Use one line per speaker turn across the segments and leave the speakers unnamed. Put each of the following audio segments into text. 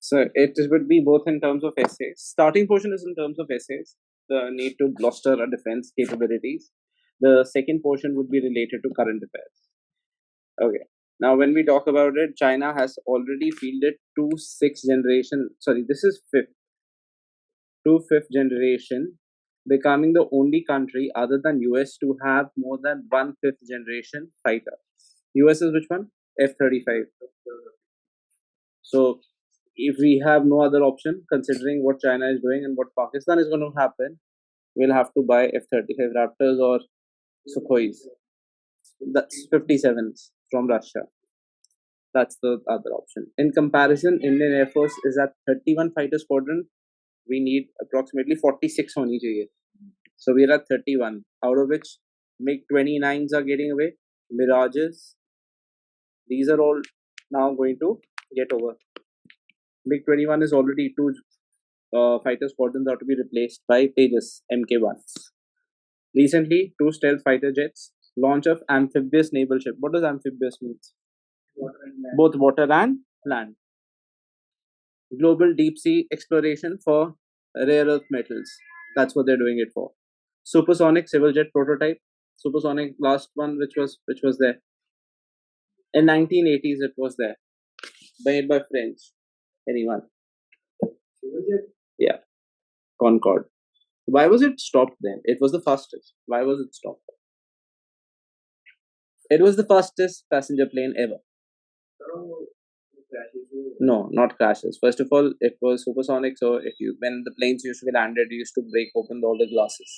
So it would be both in terms of essays. Starting portion is in terms of essays, the need to bolster our defense capabilities. The second portion would be related to current affairs. Okay. Now, when we talk about it, China has already fielded this is fifth generation, becoming the only country other than US to have more than one fifth generation fighter. US is which one? F-35. So if we have no other option, considering what China is doing and what Pakistan is going to happen, we'll have to buy F-35 Raptors or Sukhois. That's 57s from Russia. That's the other option. In comparison, Indian Air Force is at 31 fighter squadron. We need approximately 46 honi chahiye. So we're at 31, out of which MiG-29s are getting away. Mirages, these are all now going to get over. MiG-21 is already two fighter squadrons are to be replaced by Tejas Mk1s. Recently, 2 stealth fighter jets, launch of amphibious naval ship. What does amphibious mean? Both water and land. Global deep sea exploration for rare earth metals. That's what they're doing it for. Supersonic civil jet prototype. Supersonic last one, which was there in 1980s. It was there, made by French. Anyone? Yeah, Concorde. Why was it stopped then? It was the fastest. Why was it stopped? It was the fastest passenger plane ever. No, not crashes. First of all, it was supersonic, so when the planes used to be landed, you used to break open all the glasses.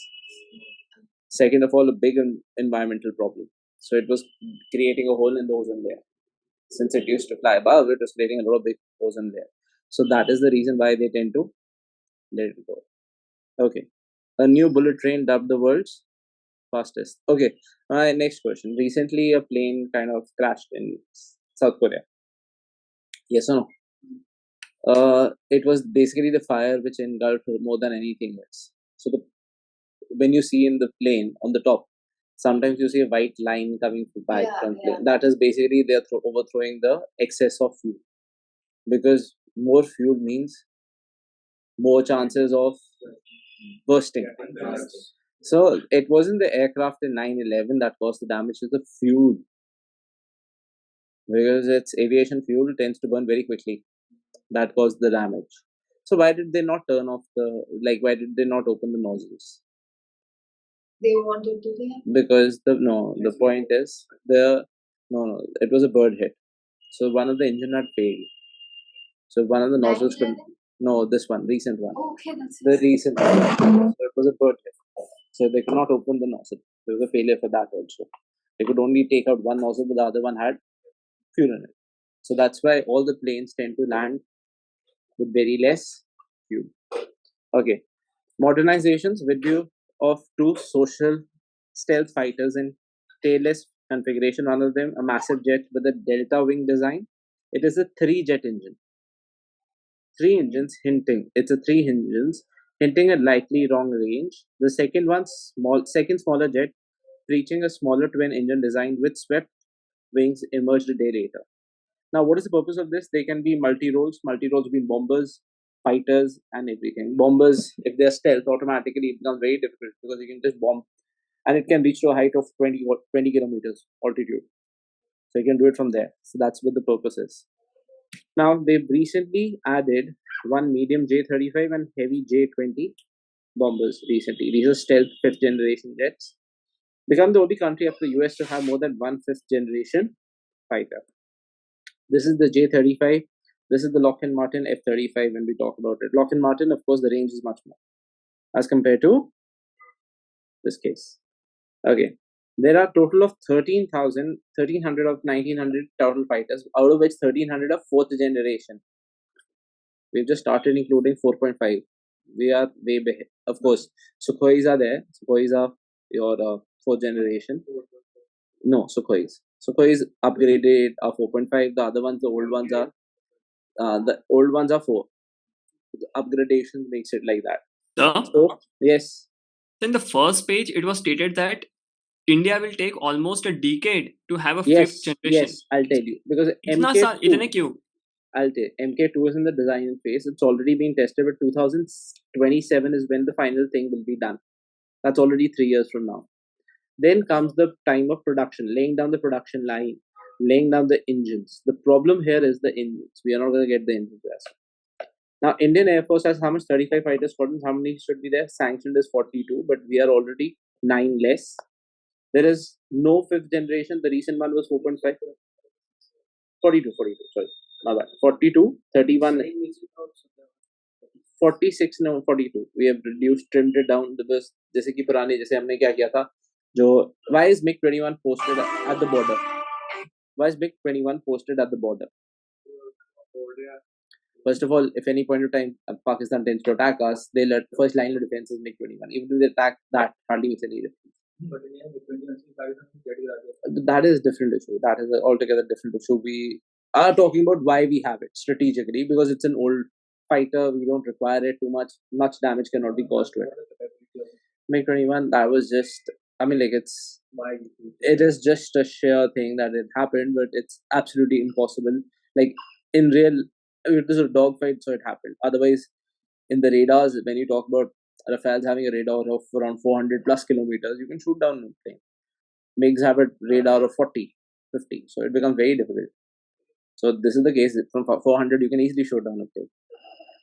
Second of all, a big environmental problem. So it was creating a hole in the ozone layer. Since it used to fly above, it was creating a lot of big ozone layer. So that is the reason why they tend to let it go. Okay. A new bullet train dubbed the world's fastest. Okay. My next question. Recently, a plane kind of crashed in South Korea. Yes or no? It was basically the fire which engulfed more than anything else. So when you see in the plane on the top, sometimes you see a white line coming back from plane. That is basically they're overthrowing the excess of fuel, because more fuel means more chances of bursting. So it wasn't the aircraft in 9/11 that caused the damage, to the fuel, because its aviation fuel tends to burn very quickly. That caused the damage. So why did they not turn off why did they not open the nozzles?
They wanted to do that?
Because the point is it was a bird hit. So one of the engine had failed. So one of the nozzles this one, recent one.
Okay, that's
the recent one. So it was a bird hit. So they could not open the nozzle. There was a failure for that also. They could only take out one nozzle, but the other one had fuel in it. So that's why all the planes tend to land with very less fuel. Okay. Modernizations with view of 2 social stealth fighters in tailless configuration. One of them, a massive jet with a delta wing design. It is a 3-jet engine. 3 engines hinting. It's a 3 engines hinting at likely wrong range. The second one, smaller jet, preaching a smaller twin engine design with swept wings, emerged a day later. Now, what is the purpose of this? They can be multi-roles. Multi-roles being bombers, fighters, and everything. Bombers, if they're stealth, automatically it becomes very difficult, because you can just bomb, and it can reach to a height of 20 kilometers altitude. So you can do it from there. So that's what the purpose is. Now, they've recently added 1 medium J-35 and heavy J-20 bombers recently. These are stealth 5th generation jets. Become the only country after the US to have more than 1 5th generation fighter. This is the J-35. This is the Lockheed Martin F-35 when we talk about it. Lockheed Martin, of course, the range is much more as compared to this case. Okay. There are total of 1300 of 1900 total fighters, out of which 1300 are 4th generation. We've just started including 4.5. We are way behind. Of course, Sukhois are there. Sukhois are your 4th generation. No, Sukhois. Sukhois upgraded are 4.5. The other ones, the old ones are 4. The upgradation makes it like that. So, yes.
In the first page, it was stated that India will take almost a decade to have a 5th generation.
Yes, I'll tell you. Because
MK2,
I'll tell you, MK2 is in the design phase. It's already been tested, but 2027 is when the final thing will be done. That's already 3 years from now. Then comes the time of production, laying down the production line, laying down the engines. The problem here is the engines. We are not going to get the engines. Now, Indian Air Force has how much? 35 fighter squadrons. How many should be there? Sanctioned is 42, but we are already 9 less. There is no 5th generation. The recent one was 4.5. 42, sorry. My bad. 42, 31, 46, no, 42. We have reduced, trimmed it down. Because जैसे कि पुराने जैसे हमने क्या किया था जो why is MiG-21 posted at the border? Why is MiG-21 posted at the border? First of all, if any point of time Pakistan tends to attack us, they'll first line of defense is MiG-21. Even if they attack that, hardly makes any difference. That is a different issue. That is an altogether different issue. We are talking about why we have it strategically, because it's an old fighter. We don't require it too much. Much damage cannot be caused to it. MiG-21, that was just, I mean, like it is just a sheer thing that it happened, but it's absolutely impossible. Like in real, it was a dogfight, so it happened. Otherwise, in the radars, when you talk about Rafales having a radar of around 400 plus kilometers, you can shoot down a plane. MiGs have a radar of 40, 50, so it becomes very difficult. So this is the case. From 400, you can easily shoot down a plane.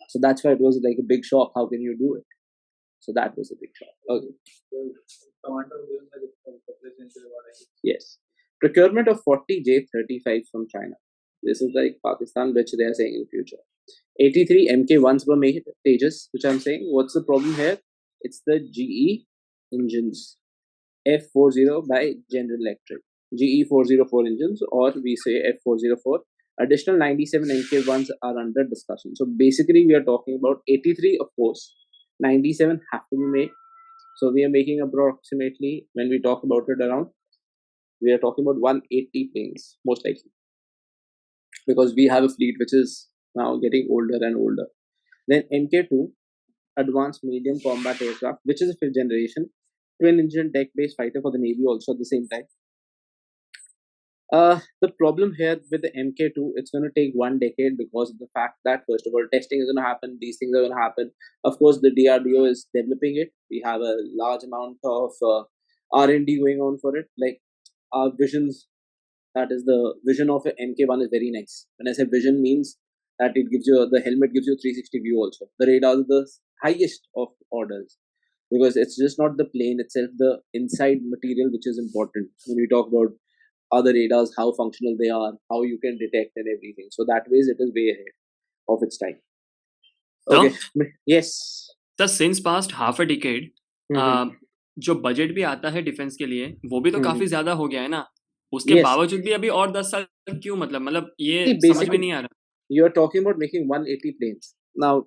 So that's why it was like a big shock. How can you do it? So that was a big shock. Okay. Yes. Procurement of 40 J-35 from China. This is like Pakistan, which they are saying in future. 83 MK1s were made, Tejas, which I'm saying. What's the problem here? It's the GE engines. F40 by General Electric. GE 404 engines, or we say F404. Additional 97 MK1s are under discussion. So basically, we are talking about 83, of course. 97 have to be made. So we are making approximately, when we talk about it around, we are talking about 180 planes, most likely. Because we have a fleet which is now getting older and older. Then MK2, Advanced Medium Combat Aircraft, which is a 5th generation, twin engine deck-based fighter for the Navy also at the same time. The problem here with the MK2, it's going to take 1 decade because of the fact that, first of all, testing is going to happen, these things are going to happen. Of course, the DRDO is developing it. We have a large amount of R&D going on for it. Like our visions, that is the vision of an MK1 is very nice. When I say vision, means that it gives you, the helmet gives you 360 view also. The radar is the highest of orders. Because it's just not the plane itself, the inside material which is important. When we talk about other radars, how functional they are, how you can detect and everything. So that way it is way ahead of its time. Okay. Yes.
So since past half a decade, जो budget भी आता है defence के लिए वो भी तो काफी ज्यादा हो गया है ना, उसके बावजूद भी अभी और 10 साल क्यों, मतलब ये समझ में नहीं आ रहा.
You are talking about making 180 planes. Now,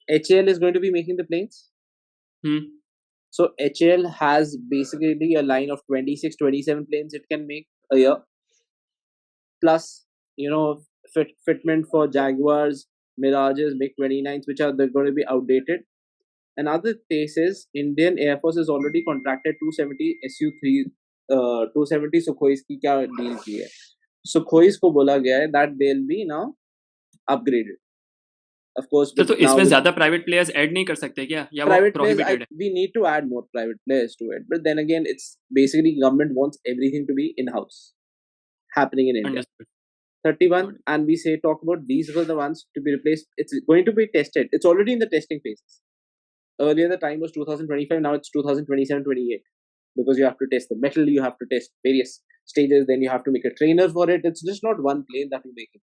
HAL is going to be making the planes. So HAL has basically a line of 26, 27 planes it can make a year. Plus, fitment for Jaguars, Mirages, MiG-29s, which are going to be outdated. Another case is Indian Air Force has already contracted 270 Su-3, 270 Sukhois की क्या deal की है. Sukhois को बोला गया है that they'll be now upgraded. Of course,
तो इसमें ज्यादा private players add नहीं कर सकते क्या, या वो prohibited है?
We need to add more private players to it, but then again, it's basically government wants everything to be in-house, happening in India.
Understood.
31, and we say talk about these were the ones to be replaced. It's going to be tested. It's already in the testing phases. Earlier the time was 2025, now it's 2027-28, because you have to test the metal, you have to test various stages, then you have to make a trainer for it. It's just not one plane that you make it.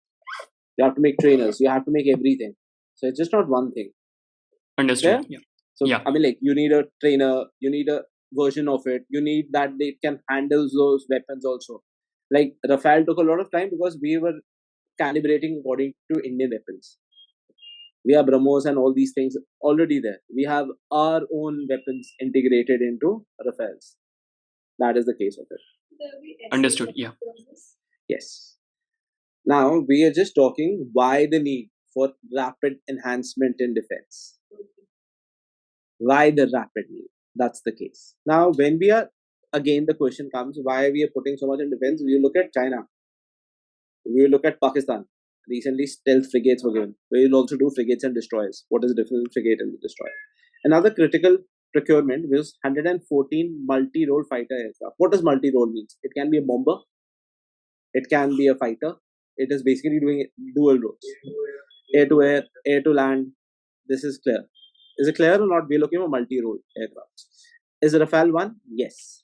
You have to make trainers, you have to make everything. So it's just not one thing.
Understood. Yeah.
So yeah. I mean, like you need a trainer, you need a version of it, you need that they can handle those weapons also. Like Rafale took a lot of time because we were calibrating according to Indian weapons. We have BrahMos and all these things already there. We have our own weapons integrated into Rafales. That is the case of it.
Understood. Yeah.
Yes. Now we are just talking why the need for rapid enhancement in defense. Why the rapid need? That's the case. Now when we are, again the question comes, why we are putting so much in defense? We look at China. We look at Pakistan. Recently, stealth frigates were given. We will also do frigates and destroyers. What is the difference between frigate and the destroyer? Another critical procurement was 114 multi-role fighter aircraft. What does multi-role mean? It can be a bomber. It can be a fighter. It is basically doing dual roles. Air to air, air to land. This is clear. Is it clear or not? We're looking for multi-role aircraft. Is Rafale one? Yes.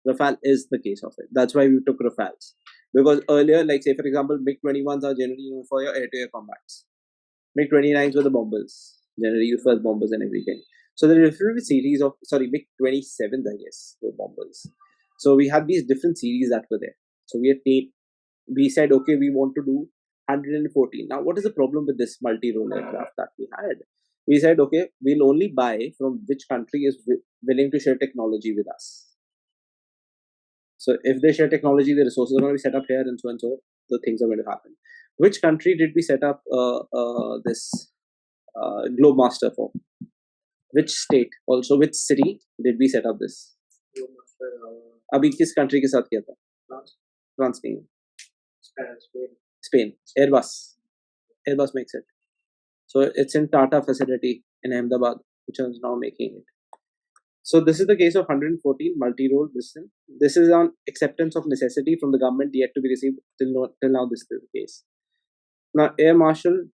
Rafale is the case of it. That's why we took Rafales. Because earlier, like say for example, MiG-21s are generally used for your air-to-air combats. MiG-29s were the bombers, generally used for bombers and everything. So there are different series of, MiG-27s, I guess, were bombers. So we had these different series that were there. So we said, okay, we want to do 114. Now, what is the problem with this multi-role aircraft that we had? We said, okay, we'll only buy from which country is willing to share technology with us. So if they share technology, the resources are going to be set up here and so, the things are going to happen. Which country did we set up this Globemaster for? Which state? Also, which city did we set up this? अभी किस country के साथ किया था? France नहीं. Spain. Airbus makes it. So it's in Tata facility in Ahmedabad, which is now making it. So this is the case of 114 multi-role. This is on acceptance of necessity from the government yet to be received. Till now, this is the case. Now, Air Marshal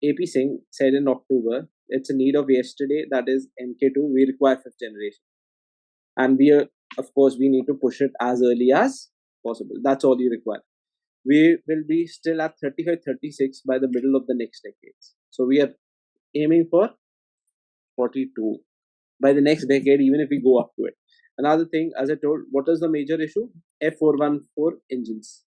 AP Singh said in October, it's a need of yesterday, that is MK2, we require 5th generation. And we need to push it as early as possible. That's all you require. We will be still at 35-36 by the middle of the next decade. So we are aiming for 42 by the next decade, even if we go up to it. Another thing, as I told, what is the major issue? F414 engines.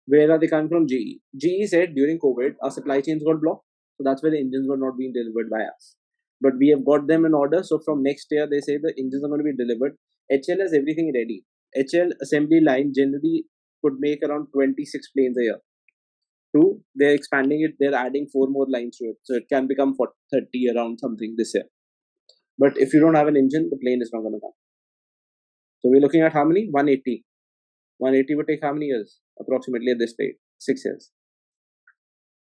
Where are they coming from? GE. GE said during COVID, our supply chains got blocked. So that's why the engines were not being delivered by us. But we have got them in order. So from next year, they say the engines are going to be delivered. HL has everything ready. HL assembly line generally could make around 26 planes a year. 2, they're expanding it. They're adding 4 more lines to it. So it can become 30 around something this year. But if you don't have an engine, the plane is not going to come. So we're looking at how many? 180. 180 would take how many years? Approximately at this rate, 6 years.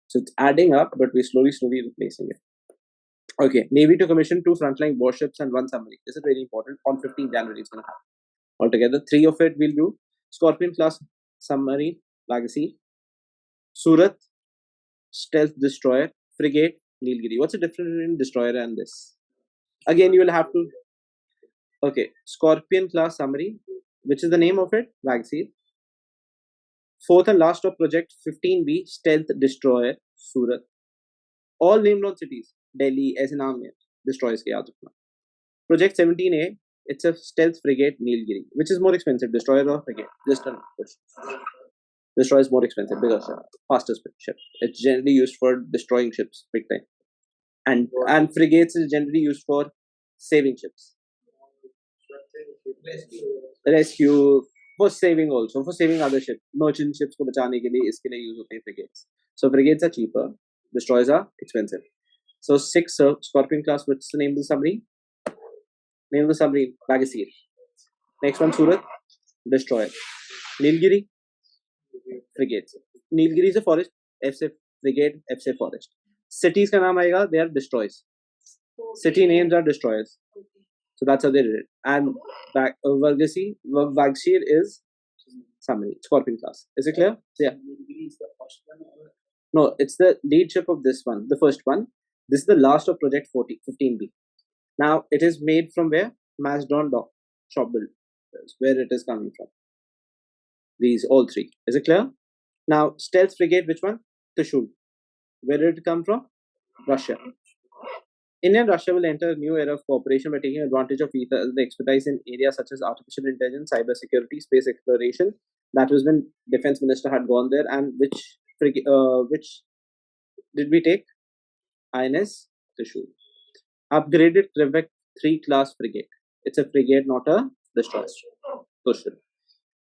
So it's adding up, but we're slowly replacing it. Okay, Navy to commission 2 frontline warships and 1 submarine. This is very important. On 15 January, it's going to happen. Altogether, 3 of it we'll do. Scorpion class submarine, Legacy. Surat, stealth destroyer, frigate, Nilgiri. What's the difference between destroyer and this? Again, you will have to. Okay, Scorpion class submarine, which is the name of it, Legacy. 4th and last of project 15B, stealth destroyer, Surat. All named on cities, Delhi, as an army, destroyers ke yaad rakhna. Project 17A, it's a stealth frigate, Nilgiri. Which is more expensive, destroyer or frigate? Just a question. Destroyer is more expensive, bigger ship, faster ship. It's generally used for destroying ships, big time. And frigates is generally used for saving ships. Rescue, for saving also, for saving other ships. Merchant ships ko bachane ke liye, iske liye use hote hain frigates. So frigates are cheaper, destroyers are expensive. So 6 Scorpion class, what's the name of the submarine? Name of the submarine, Legacy. Next one, Surat, destroyer. Nilgiri, frigates. Nilgiri is a forest, FC frigate, FC forest. Cities ka naam aayega, they are destroyers. City names are destroyers. So that's how they did it. And Vagshir is submarine, Scorpion class. Is it clear? Yeah. No, it's the lead ship of this one, the first one. This is the last of project 15B. Now, it is made from where? Macedon shop build. Where it is coming from. These, all 3. Is it clear? Now, stealth frigate, which one? Trishul. Where did it come from? Russia. India and Russia will enter a new era of cooperation by taking advantage of each other's expertise in areas such as artificial intelligence, cyber security, space exploration. That was when Defense Minister had gone there, and which did we take? INS Trishul. Upgraded Trivec 3 class frigate. It's a frigate, not a destroyer. Trishul.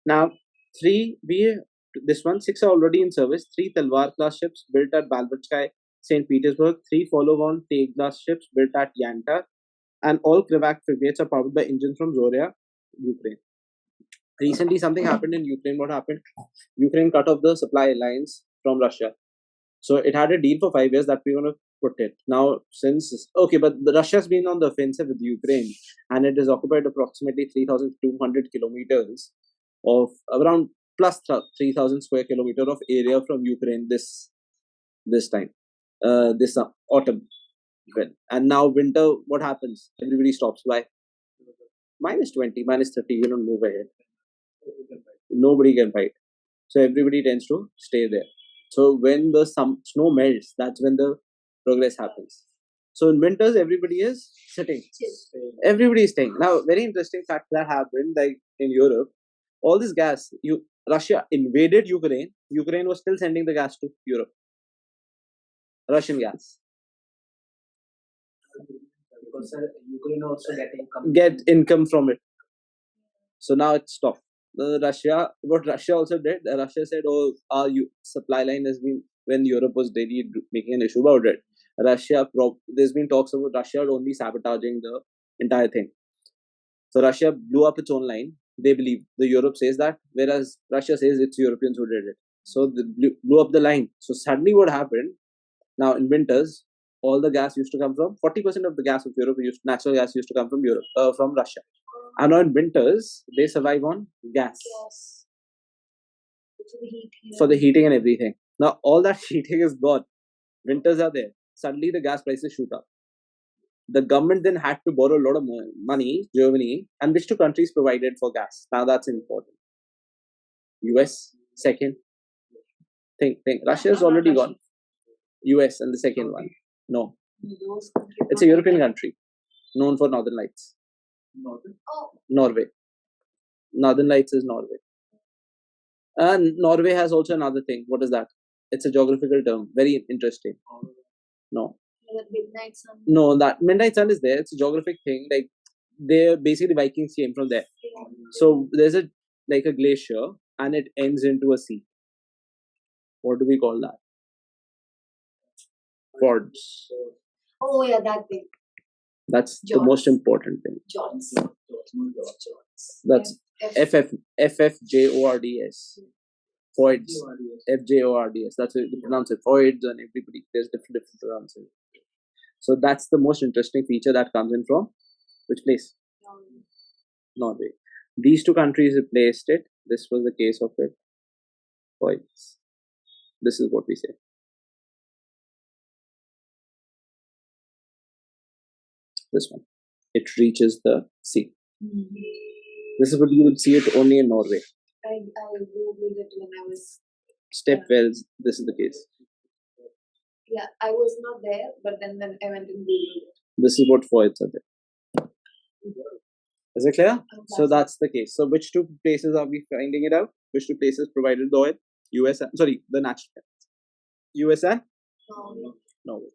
Now, 6 are already in service. 3 Talwar class ships built at Balbachkai, St. Petersburg. 3 follow-on Take class ships built at Yanta. And all Krivak frigates are powered by engines from Zoria, Ukraine. Recently, something happened in Ukraine. What happened? Ukraine cut off the supply lines from Russia. So it had a deal for 5 years that we're going to put it. Now, but Russia's been on the offensive with Ukraine, and it has occupied approximately 3,200 kilometers of around plus 3,000 square kilometer of area from Ukraine this time, this autumn. And now winter, what happens? Everybody stops. Why? -20, -30, you don't move ahead. Nobody can fight. So everybody tends to stay there. So when the snow melts, that's when the progress happens. So in winters, everybody is sitting. Everybody is staying. Now, very interesting fact that happened, like in Europe, all this gas, Russia invaded Ukraine. Ukraine was still sending the gas to Europe. Russian gas.
Because Ukraine also
get income from it. So now it's stopped. What Russia also did, Russia said, oh, our supply line has been, when Europe was really making an issue about it, there's been talks about Russia only sabotaging the entire thing. So Russia blew up its own line. They believe, the Europe says that, whereas Russia says it's Europeans who did it. So they blew up the line. So suddenly what happened, now in winters, all the gas used to come from, 40% of the gas of Europe, natural gas used to come from from Russia. And now in winters, they survive on gas. For the heating and everything. Now all that heating is gone. Winters are there. Suddenly the gas prices shoot up. The government then had to borrow a lot of money, Germany, and which two countries provided for gas? Now that's important. US, second. Think. Russia is already gone. US and the second one. No. It's a European country known for Northern Lights. Norway. Northern Lights is Norway. And Norway has also another thing. What is that? It's a geographical term. Very interesting. No.
Midnight sun.
No, that midnight sun is there. It's a geographic thing. Like basically Vikings came from there. So there's a glacier and it ends into a sea. What do we call that? Fjords.
Oh yeah, that thing.
That's the most important thing.
Fjords.
That's FFJORDS. Fjords. FJORDS. That's how you pronounce it. Fjords, and everybody. There's different pronunciations. So that's the most interesting feature that comes in from which place? Norway. These two countries replaced it. This was the case of it. Fjords. This is what we say. This one. It reaches the sea. This is what you would see it only in Norway.
I googled it when I was.
Step wells. This is the case.
Yeah, I was not there, but then when I went and googled it.
This is what fjords are there. Is it clear? So that's the case. So which two places are we finding it out? Which two places provided the oil? The natural gas. US and Norway.